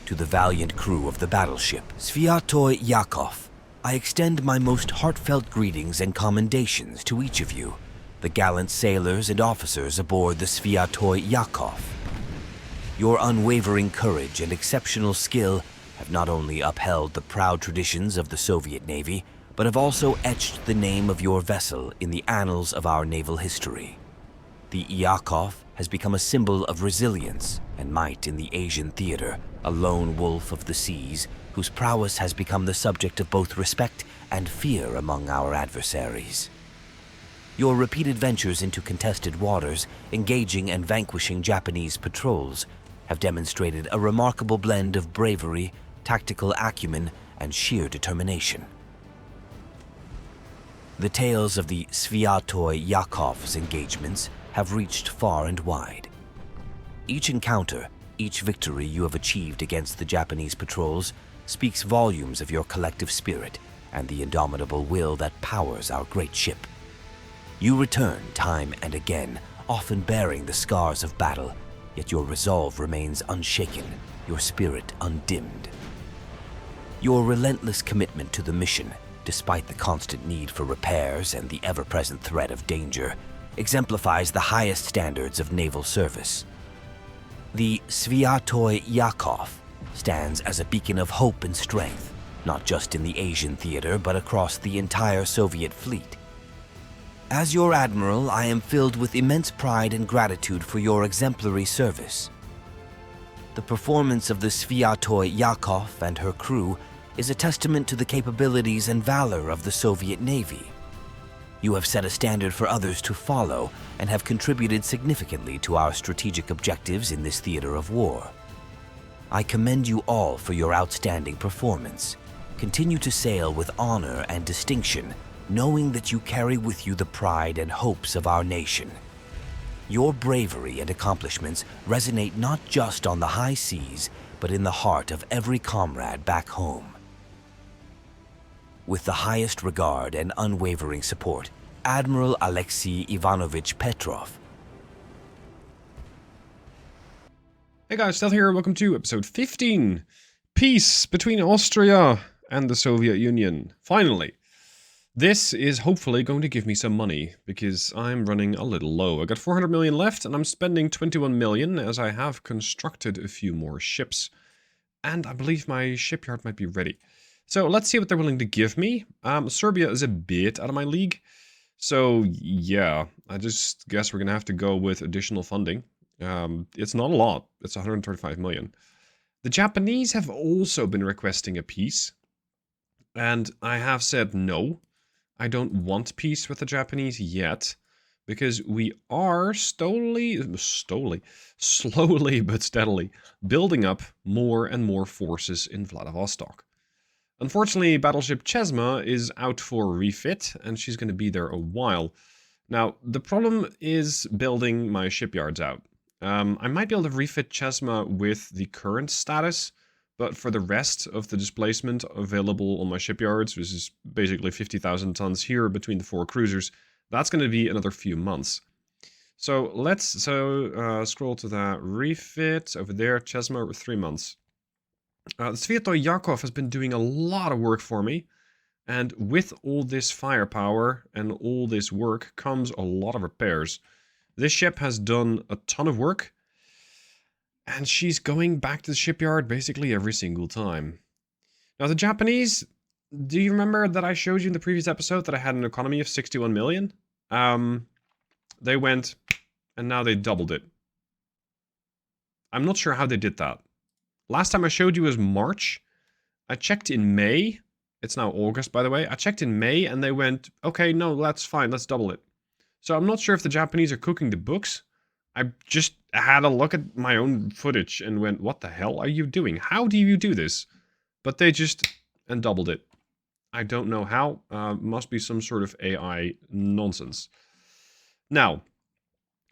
to the valiant crew of the battleship Sviatoy Iakov, I extend my most heartfelt greetings and commendations to each of you, the gallant sailors and officers aboard the Sviatoy Iakov. Your unwavering courage and exceptional skill have not only upheld the proud traditions of the Soviet Navy, but have also etched the name of your vessel in the annals of our naval history. The Iakov has become a symbol of resilience and might in the Asian theater, a lone wolf of the seas whose prowess has become the subject of both respect and fear among our adversaries. Your repeated ventures into contested waters, engaging and vanquishing Japanese patrols, have demonstrated a remarkable blend of bravery, tactical acumen, and sheer determination. The tales of the Sviatoy Iakov's engagements have reached far and wide. Each encounter, each victory you have achieved against the Japanese patrols speaks volumes of your collective spirit and the indomitable will that powers our great ship. You return time and again, often bearing the scars of battle, yet your resolve remains unshaken, your spirit undimmed. Your relentless commitment to the mission, despite the constant need for repairs and the ever-present threat of danger, exemplifies the highest standards of naval service. The Sviatoy Iakov stands as a beacon of hope and strength, not just in the Asian theater, but across the entire Soviet fleet. As your admiral, I am filled with immense pride and gratitude for your exemplary service. The performance of the Sviatoy Iakov and her crew is a testament to the capabilities and valor of the Soviet Navy. You have set a standard for others to follow and have contributed significantly to our strategic objectives in this theater of war. I commend you all for your outstanding performance. Continue to sail with honor and distinction, knowing that you carry with you the pride and hopes of our nation. Your bravery and accomplishments resonate not just on the high seas, but in the heart of every comrade back home. With the highest regard and unwavering support, Admiral Alexei Ivanovich Petrov. Hey guys, Stealth here, welcome to episode 15. Peace between Austria and the Soviet Union. Finally. This is hopefully going to give me some money, because I'm running a little low. I got 400 million left, and I'm spending 21 million, as I have constructed a few more ships. And I believe my shipyard might be ready. So let's see what they're willing to give me. Serbia is a bit out of my league. So yeah, I just guess we're going to have to go with additional funding. It's not a lot. It's 135 million. The Japanese have also been requesting a peace. And I have said no. I don't want peace with the Japanese yet, because we are slowly but steadily building up more and more forces in Vladivostok. Unfortunately, Battleship Chesma is out for refit, and she's going to be there a while. Now, the problem is building my shipyards out. I might be able to refit Chesma with the current status, but for the rest of the displacement available on my shipyards, which is basically 50,000 tons here between the four cruisers, that's going to be another few months. So let's scroll to that refit over there, Chesma, with 3 months. The Sviatoy Iakov has been doing a lot of work for me, and with all this firepower and all this work comes a lot of repairs. This ship has done a ton of work, and she's going back to the shipyard basically every single time. Now the Japanese, do you remember that I showed you in the previous episode that I had an economy of 61 million? They went, and now they doubled it. I'm not sure how they did that. Last time I showed you was March. I checked in May. It's now August, by the way. I checked in May, and they went, okay, no, that's fine, let's double it. So I'm not sure if the Japanese are cooking the books. I just had a look at my own footage and went, what the hell are you doing? How do you do this? But they just doubled it. I don't know how. Must be some sort of AI nonsense. Now,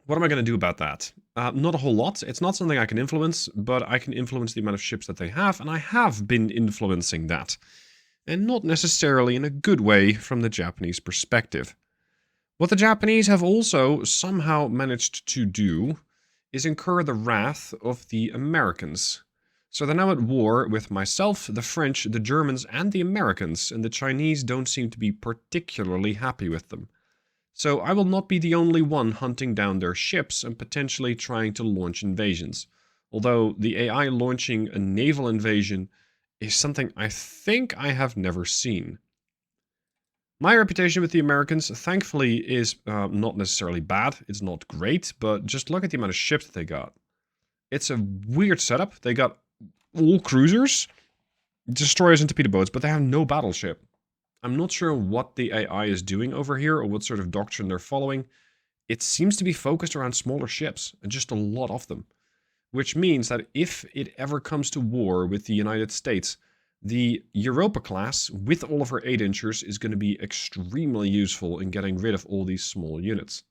what am I going to do about that? Not a whole lot. It's not something I can influence, but I can influence the amount of ships that they have, and I have been influencing that. And not necessarily in a good way from the Japanese perspective. What the Japanese have also somehow managed to do is incur the wrath of the Americans. So they're now at war with myself, the French, the Germans, and the Americans, and the Chinese don't seem to be particularly happy with them. So I will not be the only one hunting down their ships and potentially trying to launch invasions. Although the AI launching a naval invasion is something I think I have never seen. My reputation with the Americans, thankfully, is not necessarily bad. It's not great, but just look at the amount of ships that they got. It's a weird setup. They got all cruisers, destroyers and torpedo boats, but they have no battleship. I'm not sure what the AI is doing over here or what sort of doctrine they're following. It seems to be focused around smaller ships, and just a lot of them. Which means that if it ever comes to war with the United States, the Europa class, with all of her 8-inchers, is going to be extremely useful in getting rid of all these small units.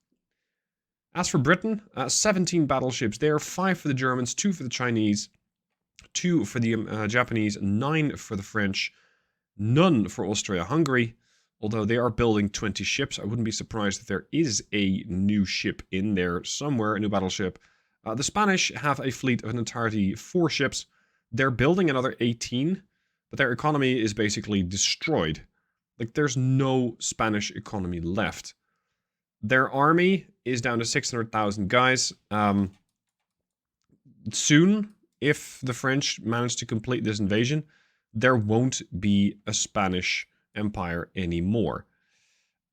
As for Britain, 17 battleships there, 5 for the Germans, 2 for the Chinese, 2 for the Japanese, 9 for the French, none for Austria-Hungary, although they are building 20 ships. I wouldn't be surprised if there is a new ship in there somewhere, a new battleship. The Spanish have a fleet of an entirety 4 ships. They're building another 18, but their economy is basically destroyed. Like, there's no Spanish economy left. Their army is down to 600,000 guys. Soon, if the French manage to complete this invasion, there won't be a Spanish empire anymore.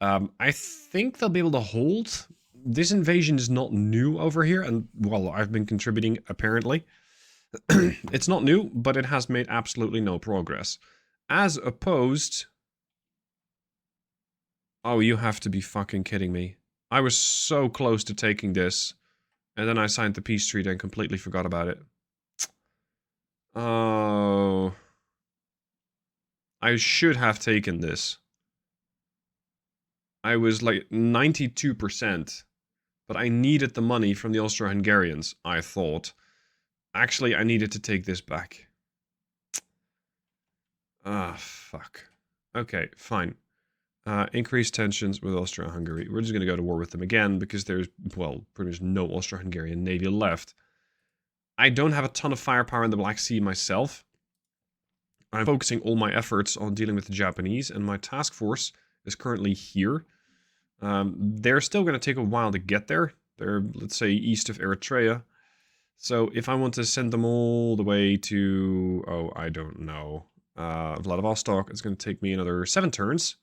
I think they'll be able to hold. This invasion is not new over here, and, well, I've been contributing, apparently. It's not new, but it has made absolutely no progress. As opposed... Oh, you have to be fucking kidding me. I was so close to taking this, and then I signed the peace treaty and completely forgot about it. Oh... I should have taken this. I was like 92%, but I needed the money from the Austro-Hungarians, I thought. Actually, I needed to take this back. Ah, fuck. Okay, fine. Increased tensions with Austria-Hungary. We're just going to go to war with them again because there's, well, pretty much no Austro-Hungarian navy left. I don't have a ton of firepower in the Black Sea myself. I'm focusing all my efforts on dealing with the Japanese, and my task force is currently here. They're still going to take a while to get there. They're, let's say, east of Eritrea. So if I want to send them all the way to, oh, I don't know, Vladivostok, it's going to take me another 7 turns.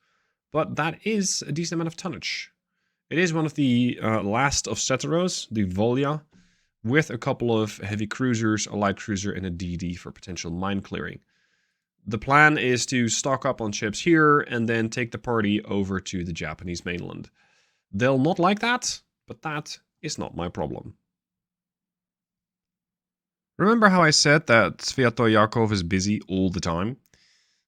But that is a decent amount of tonnage. It is one of the last of Seteros, the Volya, with a couple of heavy cruisers, a light cruiser, and a DD for potential mine clearing. The plan is to stock up on ships here and then take the party over to the Japanese mainland. They'll not like that, but that is not my problem. Remember how I said that Sviatoy Iakov is busy all the time?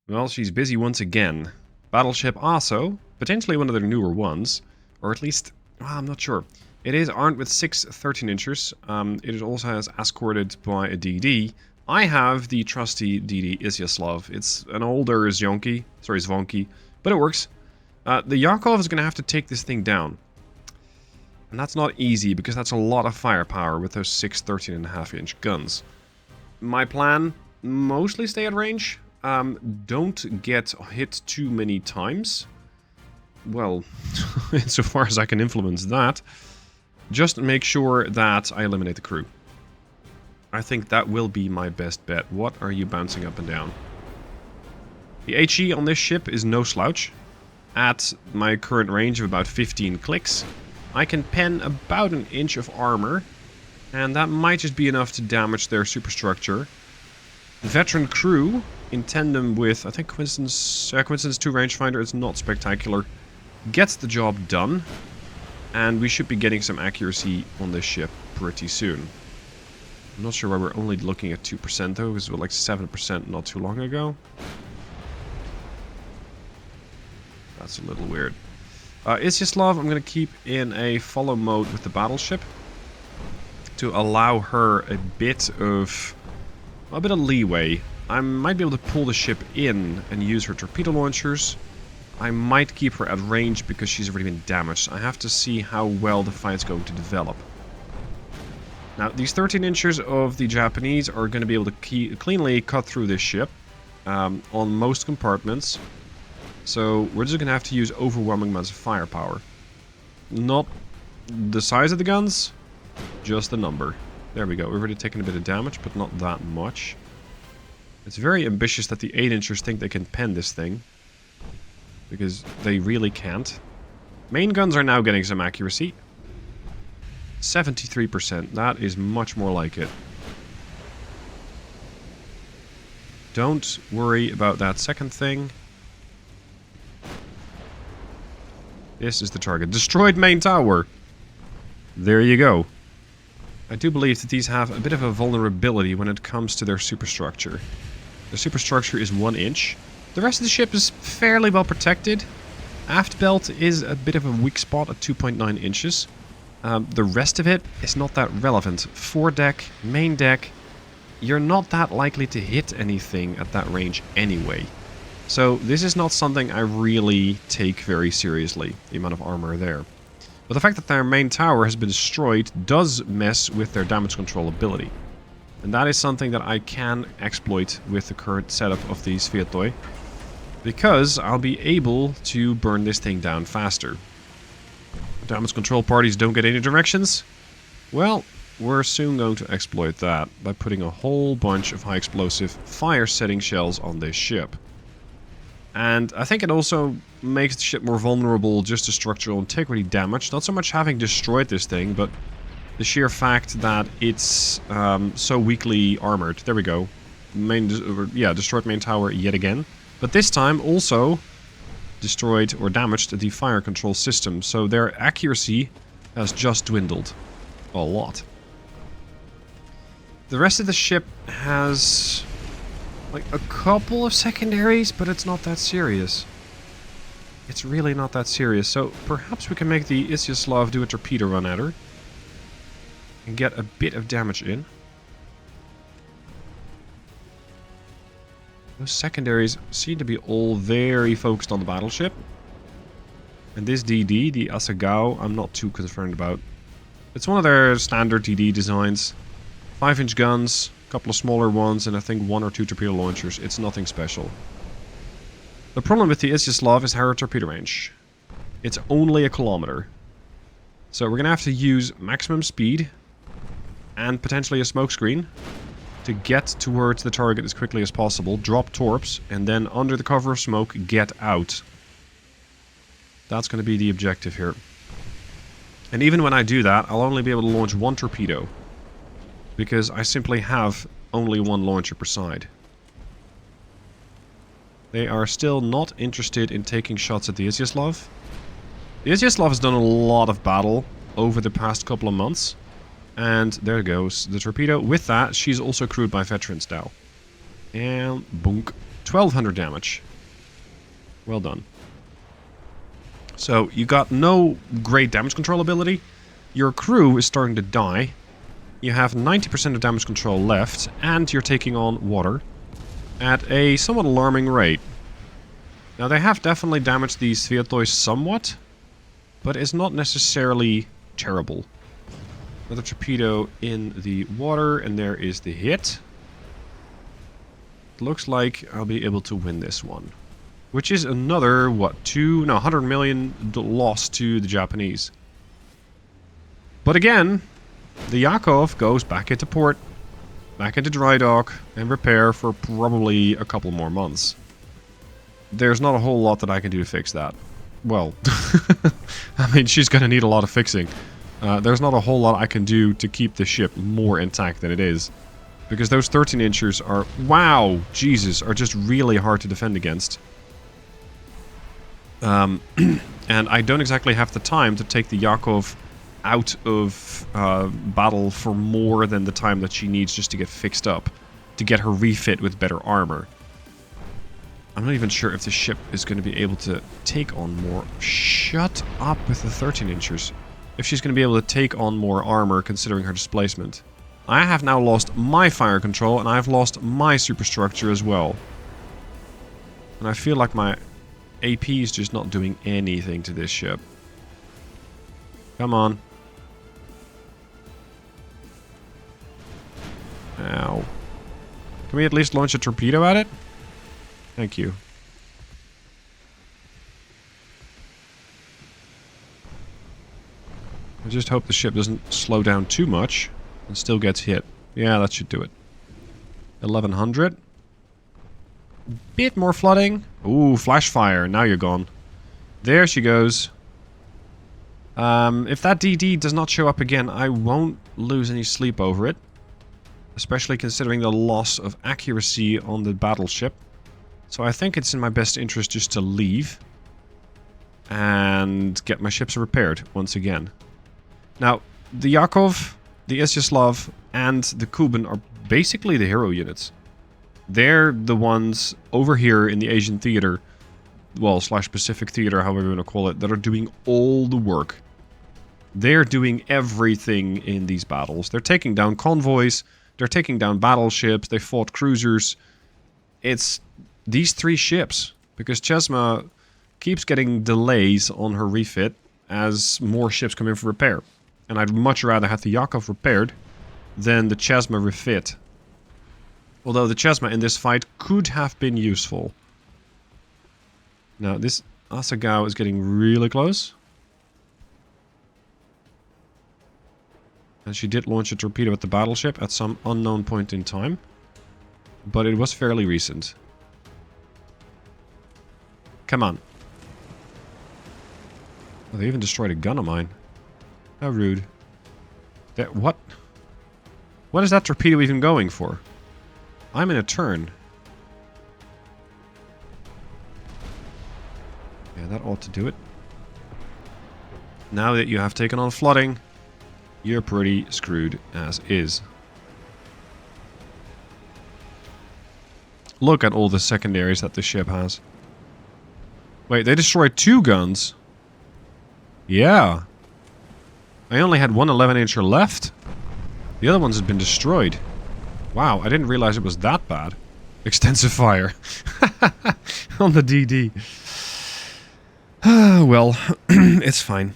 Well, she's busy once again. Battleship Aso, potentially one of their newer ones, or at least, well, I'm not sure. It is armed with 6 13-inchers. It also has escorted by a DD. I have the trusty DD Izyaslav. It's an older Zvonky, but it works. The Yakov is going to have to take this thing down. And that's not easy, because that's a lot of firepower with those 6 13.5-inch guns. My plan, mostly stay at range. Don't get hit too many times. Well, insofar as I can influence that. Just make sure that I eliminate the crew. I think that will be my best bet. What are you bouncing up and down? The HE on this ship is no slouch. At my current range of about 15 clicks, I can pen about an inch of armor, and that might just be enough to damage their superstructure. The veteran crew, in tandem with, I think, Coincidence 2 rangefinder, it's not spectacular, gets the job done, and we should be getting some accuracy on this ship pretty soon. I'm not sure why we're only looking at 2% though, because we were like 7% not too long ago. That's a little weird. Izyaslav, I'm going to keep in a follow mode with the battleship to allow her a bit of leeway. I might be able to pull the ship in and use her torpedo launchers. I might keep her at range because she's already been damaged. I have to see how well the fight's going to develop. Now, these 13 inches of the Japanese are going to be able to cleanly cut through this ship on most compartments. So we're just going to have to use overwhelming amounts of firepower. Not the size of the guns, just the number. There we go. We've already taken a bit of damage, but not that much. It's very ambitious that the 8-inchers think they can pen this thing. Because they really can't. Main guns are now getting some accuracy. 73%. That is much more like it. Don't worry about that second thing. This is the target. Destroyed main tower. There you go. I do believe that these have a bit of a vulnerability when it comes to their superstructure. The superstructure is 1 inch. The rest of the ship is fairly well protected. Aft belt is a bit of a weak spot at 2.9 inches. The rest of it is not that relevant. Foredeck, main deck, you're not that likely to hit anything at that range anyway. So this is not something I really take very seriously, the amount of armor there. But the fact that their main tower has been destroyed does mess with their damage control ability. And that is something that I can exploit with the current setup of the Sviatoy. Because I'll be able to burn this thing down faster. Damage control parties don't get any directions? Well, we're soon going to exploit that by putting a whole bunch of high explosive fire setting shells on this ship. And I think it also makes the ship more vulnerable just to structural integrity damage. Not so much having destroyed this thing, but the sheer fact that it's so weakly armored. There we go. Destroyed main tower yet again. But this time also destroyed or damaged the fire control system. So their accuracy has just dwindled a lot. The rest of the ship has like a couple of secondaries, but it's not that serious. It's really not that serious. So perhaps we can make the Isyaslav do a torpedo run at her and get a bit of damage in. Those secondaries seem to be all very focused on the battleship. And this DD, the Asagao, I'm not too concerned about. It's one of their standard DD designs. 5-inch guns, a couple of smaller ones, and I think 1 or 2 torpedo launchers. It's nothing special. The problem with the Isyaslav is her torpedo range. It's only 1 kilometer. So we're going to have to use maximum speed and potentially a smokescreen to get towards the target as quickly as possible, drop torps, and then under the cover of smoke, get out. That's going to be the objective here. And even when I do that, I'll only be able to launch 1 torpedo, because I simply have only 1 launcher per side. They are still not interested in taking shots at the Isyaslav. The Isyaslav has done a lot of battle over the past couple of months. And there goes the torpedo. With that, she's also crewed by veterans now. And boonk. 1200 damage. Well done. So, you got no great damage control ability. Your crew is starting to die. You have 90% of damage control left. And you're taking on water at a somewhat alarming rate. Now, they have definitely damaged the Sviatoy somewhat. But it's not necessarily terrible. Another torpedo in the water, and there is the hit. It looks like I'll be able to win this one. Which is another, what, 100 million loss to the Japanese. But again, the Yakov goes back into port, back into dry dock, and repair for probably a couple more months. There's not a whole lot that I can do to fix that. Well, I mean, she's gonna need a lot of fixing. There's not a whole lot I can do to keep the ship more intact than it is. Because those 13-inchers are, wow, Jesus, are just really hard to defend against. And I don't exactly have the time to take the Yakov out of battle for more than the time that she needs just to get fixed up. To get her refit with better armor. I'm not even sure if the ship is going to be able to take on more. Shut up with the 13-inchers. If she's going to be able to take on more armor considering her displacement. I have now lost my fire control and I've lost my superstructure as well. And I feel like my AP is just not doing anything to this ship. Come on. Ow. Can we at least launch a torpedo at it? Thank you. I just hope the ship doesn't slow down too much and still gets hit. Yeah, that should do it. 1100. Bit more flooding. Ooh, flash fire. Now you're gone. There she goes. If that DD does not show up again, I won't lose any sleep over it. Especially considering the loss of accuracy on the battleship. So I think it's in my best interest just to leave. And get my ships repaired once again. Now, the Yakov, the Isyaslav, and the Kuban are basically the hero units. They're the ones over here in the Asian theater, well, / Pacific theater, however you want to call it, that are doing all the work. They're doing everything in these battles. They're taking down convoys, they're taking down battleships, they fought cruisers. It's these 3 ships, because Chesma keeps getting delays on her refit as more ships come in for repair. And I'd much rather have the Yakov repaired than the Chesma refit. Although the Chesma in this fight could have been useful. Now, this Asagao is getting really close. And she did launch a torpedo at the battleship at some unknown point in time. But it was fairly recent. Come on. Oh, they even destroyed a gun of mine. How rude. That, what? What is that torpedo even going for? I'm in a turn. Yeah, that ought to do it. Now that you have taken on flooding, you're pretty screwed as is. Look at all the secondaries that the ship has. Wait, they destroyed 2 guns? Yeah. I only had one 11-incher left. The other ones had been destroyed. Wow, I didn't realize it was that bad. Extensive fire. On the DD. Well, it's fine.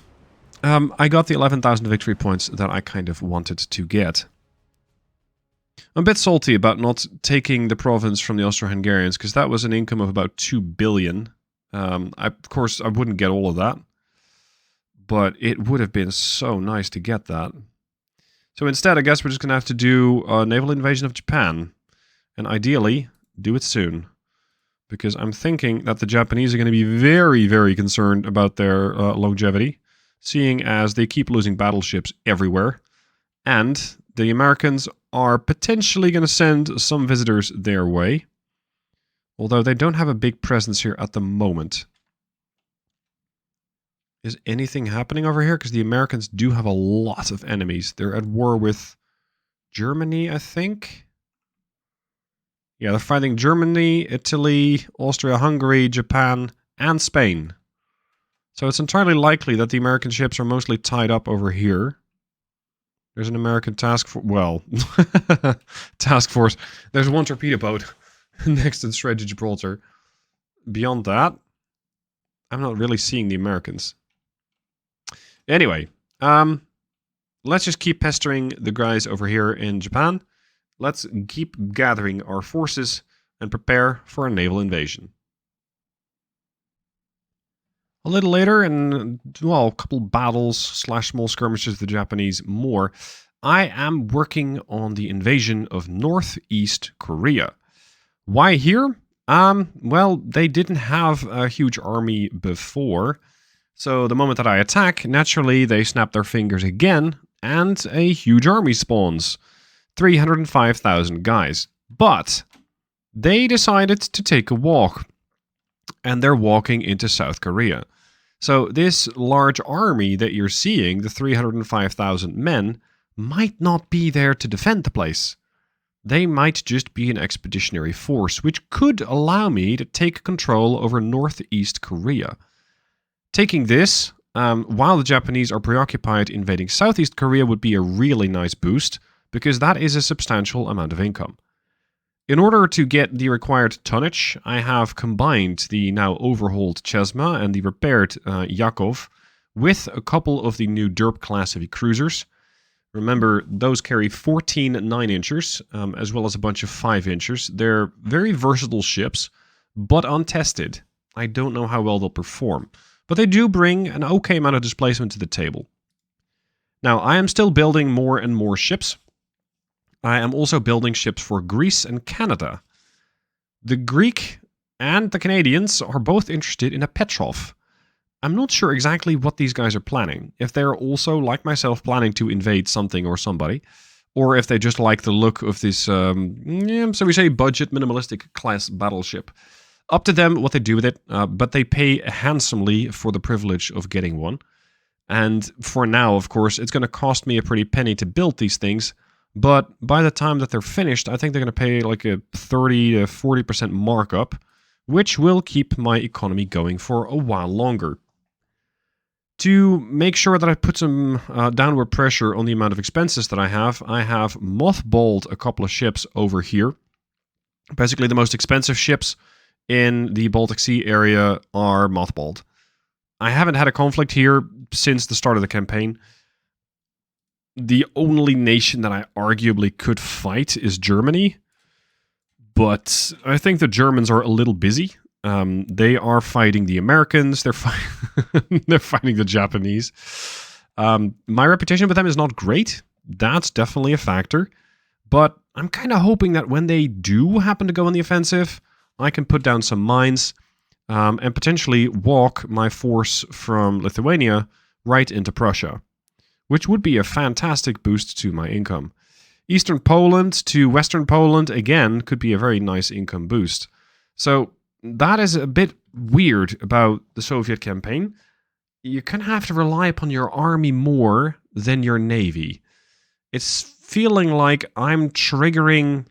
I got the 11,000 victory points that I kind of wanted to get. I'm a bit salty about not taking the province from the Austro-Hungarians, because that was an income of about 2 billion. Of course, I wouldn't get all of that. But it would have been so nice to get that. So instead, I guess we're just going to have to do a naval invasion of Japan. And ideally, do it soon. Because I'm thinking that the Japanese are going to be very, very concerned about their longevity. Seeing as they keep losing battleships everywhere. And the Americans are potentially going to send some visitors their way. Although they don't have a big presence here at the moment. Is anything happening over here? Because the Americans do have a lot of enemies. They're at war with Germany, I think. Yeah, they're fighting Germany, Italy, Austria-Hungary, Japan, and Spain. So it's entirely likely that the American ships are mostly tied up over here. There's an American task force. Well, task force. There's one torpedo boat next to the Strait of Gibraltar. Beyond that, I'm not really seeing the Americans. Anyway, let's just keep pestering the guys over here in Japan. Let's keep gathering our forces and prepare for a naval invasion. A little later, in, well, a couple battles / small skirmishes with the Japanese more, I am working on the invasion of Northeast Korea. Why here? Well, they didn't have a huge army before. So the moment that I attack, naturally they snap their fingers again, and a huge army spawns. 305,000 guys. But they decided to take a walk. And they're walking into South Korea. So this large army that you're seeing, the 305,000 men, might not be there to defend the place. They might just be an expeditionary force, which could allow me to take control over Northeast Korea. Taking this, while the Japanese are preoccupied invading Southeast Korea, would be a really nice boost, because that is a substantial amount of income. In order to get the required tonnage, I have combined the now overhauled Chesma and the repaired Yakov with a couple of the new Derp class heavy cruisers, Remember, those carry 14 9-inchers, as well as a bunch of 5-inchers. They're very versatile ships, but untested. I don't know how well they'll perform. But they do bring an okay amount of displacement to the table. Now, I am still building more and more ships. I am also building ships for Greece and Canada. The Greek and the Canadians are both interested in a Petrov. I'm not sure exactly what these guys are planning. If they're also, like myself, planning to invade something or somebody, or if they just like the look of this, so we say, budget, minimalistic class battleship. Up to them what they do with it, but they pay handsomely for the privilege of getting one. And for now, of course, it's going to cost me a pretty penny to build these things, but by the time that they're finished, I think they're going to pay like a 30 to 40% markup, which will keep my economy going for a while longer. To make sure that I put some downward pressure on the amount of expenses that I have mothballed a couple of ships over here. Basically, the most expensive ships in the Baltic Sea area are mothballed. I haven't had a conflict here since the start of the campaign. The only nation that I arguably could fight is Germany, but I think the Germans are a little busy. They are fighting the Americans. They're fighting the Japanese. My reputation with them is not great. That's definitely a factor. But I'm kind of hoping that when they do happen to go on the offensive, I can put down some mines and potentially walk my force from Lithuania right into Prussia, which would be a fantastic boost to my income. Eastern Poland to Western Poland, again, could be a very nice income boost. So that is a bit weird about the Soviet campaign. You kind of have to rely upon your army more than your navy. It's feeling like I'm triggering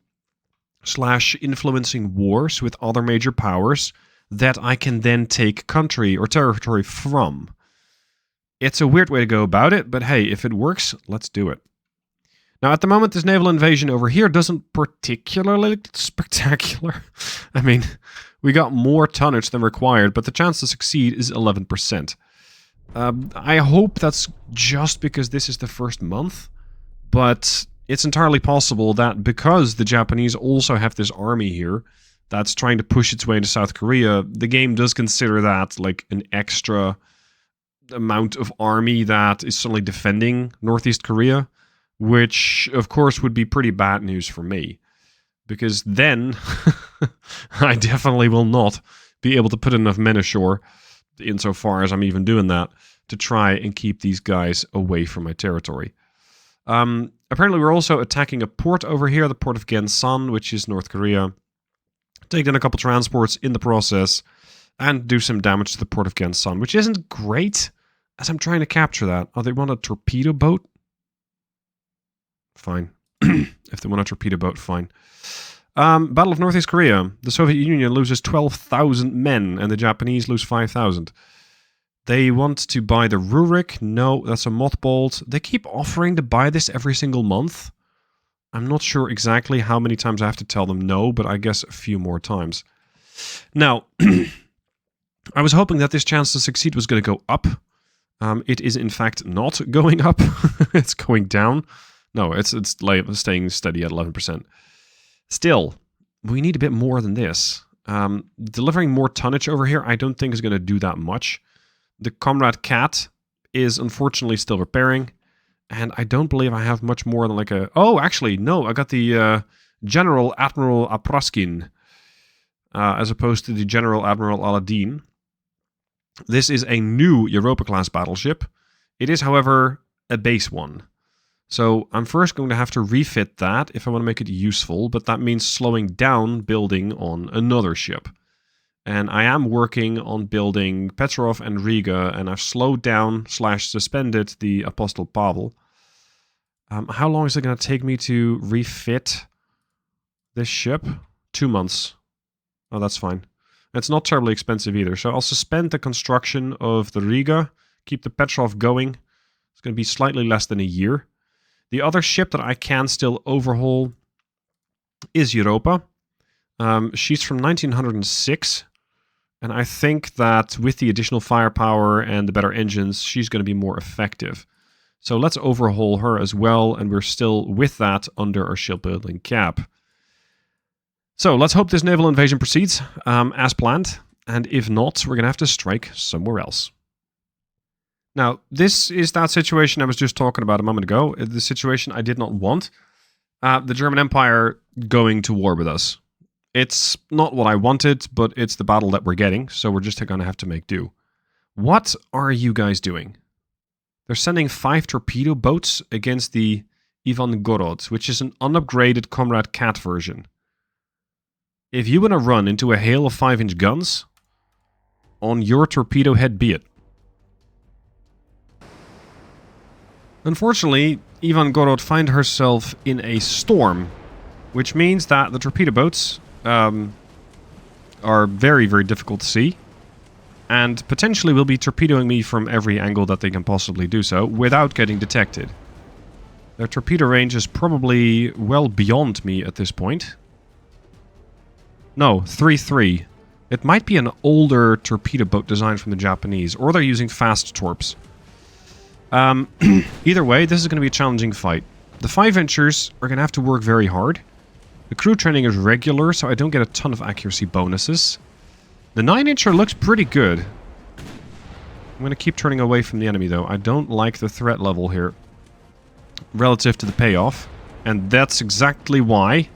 / influencing wars with other major powers that I can then take country or territory from. It's a weird way to go about it, but hey, if it works, let's do it. Now, at the moment, this naval invasion over here doesn't particularly look spectacular. I mean, we got more tonnage than required, but the chance to succeed is 11%. I hope that's just because this is the first month, but it's entirely possible that because the Japanese also have this army here that's trying to push its way into South Korea, the game does consider that like an extra amount of army that is suddenly defending Northeast Korea, which, of course, would be pretty bad news for me. Because then, I definitely will not be able to put enough men ashore, insofar as I'm even doing that, to try and keep these guys away from my territory. Apparently, we're also attacking a port over here, the port of Gensan, which is North Korea. Take down a couple transports in the process, and do some damage to the port of Gensan, which isn't great, as I'm trying to capture that. Oh, they want a torpedo boat? Fine. If they want a torpedo boat, fine. Battle of Northeast Korea. The Soviet Union loses 12,000 men, and the Japanese lose 5,000. They want to buy the Rurik. No, that's a mothballed. They keep offering to buy this every single month. I'm not sure exactly how many times I have to tell them no, but I guess a few more times. Now, I was hoping that this chance to succeed was going to go up. It is, in fact, not going up. It's going down. No, it's like staying steady at 11%. Still, we need a bit more than this. Delivering more tonnage over here, I don't think is going to do that much. The Comrade Cat is unfortunately still repairing, and I don't believe I have much more than like a... Oh, actually, no, I got the General Admiral Aproskin, as opposed to the General Admiral Aladdin. This is a new Europa-class battleship. It is, however, a base one. So I'm first going to have to refit that if I want to make it useful, but that means slowing down building on another ship. And I am working on building Petrov and Riga, and I've slowed down / suspended the Apostle Pavel. How long is it going to take me to refit this ship? 2 months. Oh, that's fine. It's not terribly expensive either, so I'll suspend the construction of the Riga, keep the Petrov going. It's going to be slightly less than a year. The other ship that I can still overhaul is Europa. She's from 1906, and I think that with the additional firepower and the better engines, she's going to be more effective. So let's overhaul her as well, and we're still with that under our shipbuilding cap. So let's hope this naval invasion proceeds as planned, and if not, we're going to have to strike somewhere else. Now, this is that situation I was just talking about a moment ago, the situation I did not want. The German Empire going to war with us. It's not what I wanted, but it's the battle that we're getting, so we're just going to have to make do. What are you guys doing? They're sending 5 torpedo boats against the Ivan Gorod, which is an unupgraded Comrade Cat version. If you want to run into a hail of 5-inch guns, on your torpedo head be it. Unfortunately, Ivan Gorod finds herself in a storm, which means that the torpedo boats are very, very difficult to see, and potentially will be torpedoing me from every angle that they can possibly do so, without getting detected. Their torpedo range is probably well beyond me at this point. No, 3-3. It might be an older torpedo boat design from the Japanese, or they're using fast torps. Either way, this is going to be a challenging fight. The 5-inchers are going to have to work very hard. The crew training is regular, so I don't get a ton of accuracy bonuses. The 9-incher looks pretty good. I'm going to keep turning away from the enemy, though. I don't like the threat level here relative to the payoff. And that's exactly why.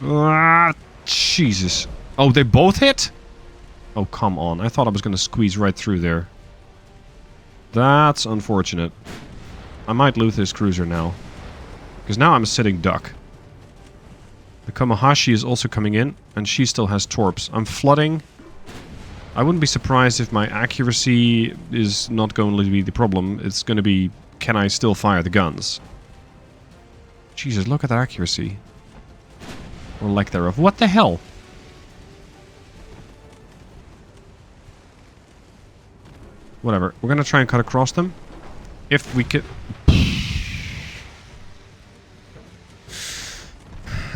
Ah, Jesus. Oh, they both hit? Oh, come on. I thought I was going to squeeze right through there. That's unfortunate. I might lose this cruiser now. Because now I'm a sitting duck. The Komahashi is also coming in, and she still has torps. I'm flooding. I wouldn't be surprised if my accuracy is not going to be the problem. It's going to be, can I still fire the guns? Jesus, look at that accuracy. Or lack thereof. What the hell? Whatever. We're going to try and cut across them. If we could...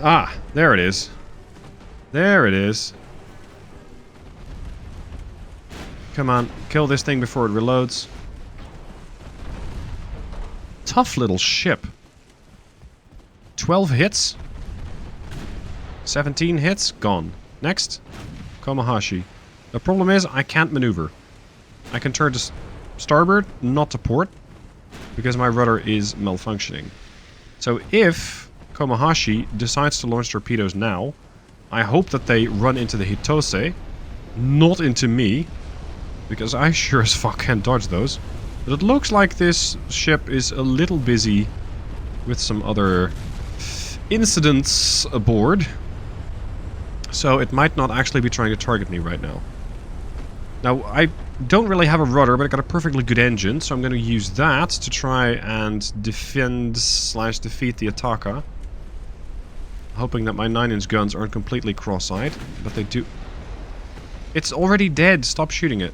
Ah, there it is. There it is. Come on, kill this thing before it reloads. Tough little ship. 12 hits. 17 hits, gone. Next, Komahashi. The problem is, I can't maneuver. I can turn to starboard, not to port, because my rudder is malfunctioning. So if Komahashi decides to launch torpedoes now, I hope that they run into the Hitose, not into me, because I sure as fuck can't dodge those. But it looks like this ship is a little busy with some other incidents aboard, so it might not actually be trying to target me right now. Now, I don't really have a rudder, but I got a perfectly good engine, so I'm going to use that to try and defend/defeat the Ataka. Hoping that my 9-inch guns aren't completely cross-eyed, but they do. It's already dead. Stop shooting it.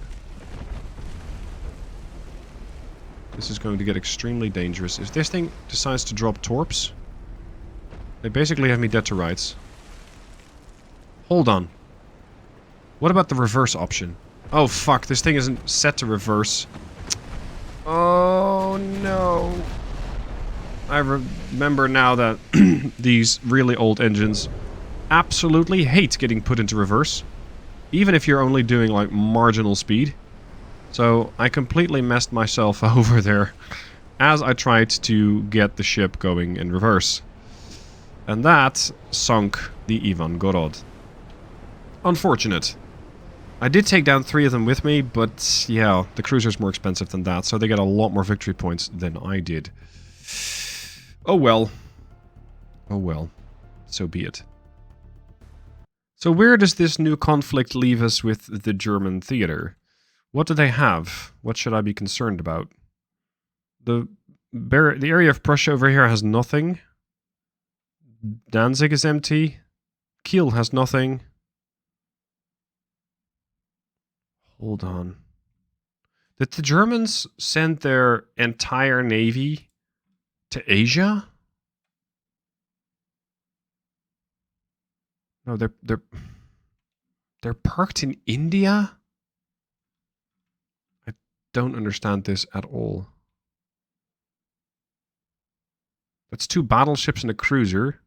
This is going to get extremely dangerous. If this thing decides to drop torps, they basically have me dead to rights. Hold on. What about the reverse option? Oh fuck, this thing isn't set to reverse. Oh no. I remember now that these really old engines absolutely hate getting put into reverse, even if you're only doing like marginal speed. So I completely messed myself over there as I tried to get the ship going in reverse. And that sunk the Ivan Gorod. Unfortunate. I did take down 3 of them with me, but yeah, the cruiser's more expensive than that, so they get a lot more victory points than I did. Oh well. Oh well. So be it. So where does this new conflict leave us with the German theater? What do they have? What should I be concerned about? The area of Prussia over here has nothing. Danzig is empty. Kiel has nothing. Hold on. Did the Germans send their entire navy to Asia? No, they're parked in India? I don't understand this at all. That's 2 battleships and a cruiser.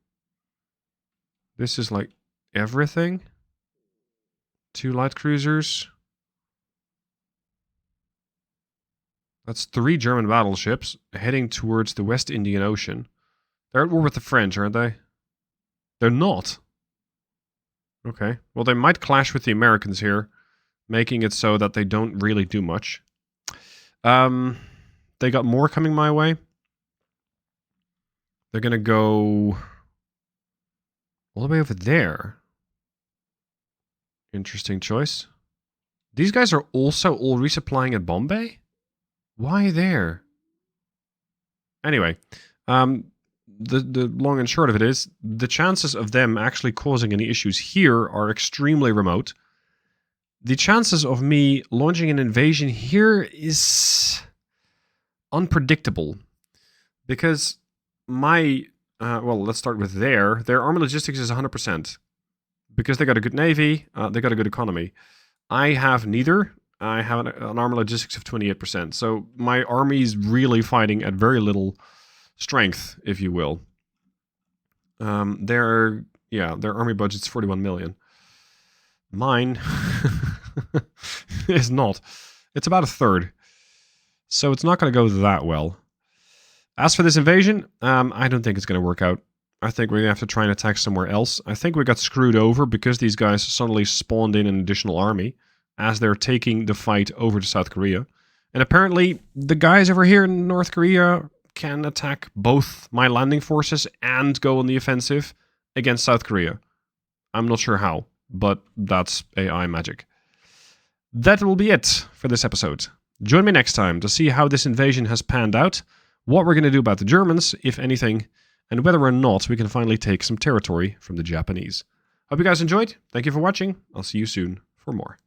This is like everything. 2 light cruisers. That's 3 German battleships heading towards the West Indian Ocean. They're at war with the French, aren't they? They're not. Okay. Well, they might clash with the Americans here, making it so that they don't really do much. They got more coming my way. They're going to go all the way over there. Interesting choice. These guys are also all resupplying at Bombay? Why there? Anyway, the long and short of it is, the chances of them actually causing any issues here are extremely remote. The chances of me launching an invasion here is unpredictable. Because my, well, let's start with their army logistics is 100%. Because they got a good navy, they got a good economy. I have neither. I have an army logistics of 28%. So my army is really fighting at very little strength, if you will. Their army budget's 41 million. Mine is not. It's about a third. So it's not going to go that well. As for this invasion, I don't think it's going to work out. I think we're going to have to try and attack somewhere else. I think we got screwed over because these guys suddenly spawned in an additional army as they're taking the fight over to South Korea. And apparently, the guys over here in North Korea can attack both my landing forces and go on the offensive against South Korea. I'm not sure how, but that's AI magic. That will be it for this episode. Join me next time to see how this invasion has panned out, what we're going to do about the Germans, if anything, and whether or not we can finally take some territory from the Japanese. Hope you guys enjoyed. Thank you for watching. I'll see you soon for more.